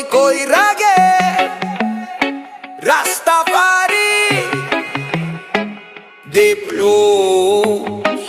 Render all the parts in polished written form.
ko'y rage Rastafari Deep Blues.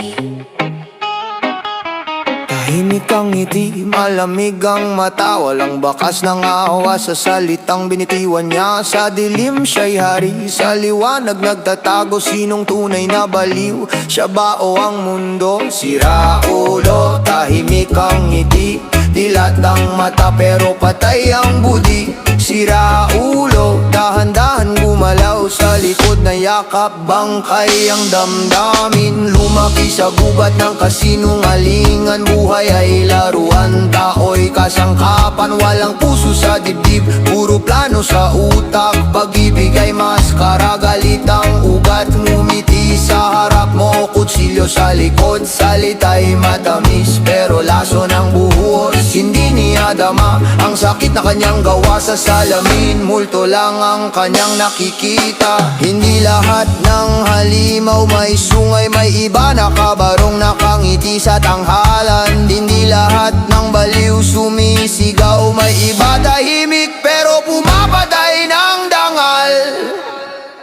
Tahimik ang ngiti, malamig ang mata, walang bakas ng awa sa salitang binitiwan niya. Sa dilim siya'y hari, sa liwanag nagtatago. Sinong tunay na baliw, siya ba o ang mundo? Sira ulo, tahimik ang ngiti, dilat ang mata pero patay ang budi. Sira ulo, dahan-dahan gumalaw, sa likod na yakap bangkay ang damdamin. Lumaki sa gubat ng kasinungalingan, buhay ay laruan, tao'y kasangkapan. Walang puso sa dibdib, puro plano sa utak. Pag-ibig ay maskara, galit ang ugat. Ngumiti sa harap mo, kutsilyo sa likod. Salita'y matamis pero laso ng buhos. Hindi niya dama ang sakit na kanyang gawa sa salamin. Multo lang ang kanyang nakikita. Hindi lahat ng halimaw may sungay, may iba nakabarong nakangiti sa tanghalan. Hindi lahat ng baliw sumisigaw, may iba tahimik pero pumapatay ng dangal.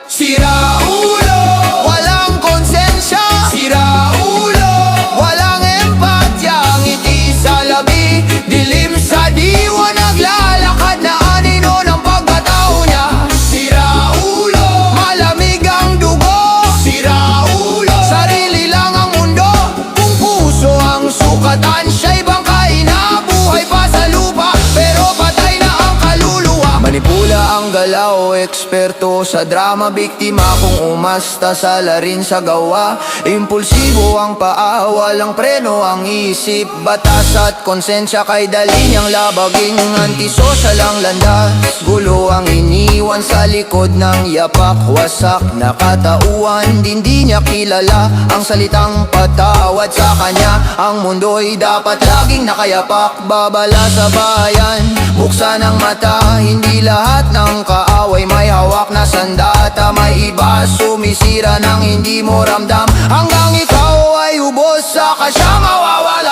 Sira ulo, walang konsensya. Sira ulo, walang empatya. Ngiti sa labi, dilim sa diwa, naglalakad na anino ng pagkatao niya. Sira ulo, malamig ang dugo. Sira ulo, sarili lang ang mundo. Kung puso ang sukatan, siya'y bangkay na buhay pa sa lupa, pero patay na ang kaluluwa. Manipula ang galaw, eksperto sa drama, biktima kung umasta sa larin sa gawa. Impulsibo ang paa, walang preno ang isip. Batas at konsensya kay dali niyang labaging. Antisocial ang landas, gulo ang iniwan sa likod ng yapak. Wasak na katauhan, hindi niya kilala ang salitang patawad sa kanya. Ang mundo'y dapat laging nakayapak, babala sa bayan. Buksan ang mata, hindi lahat ng kaaway may hawak na sandata. May iba sumisira nang hindi mo ramdam, hanggang ikaw ay ubos, saka siya mawawala.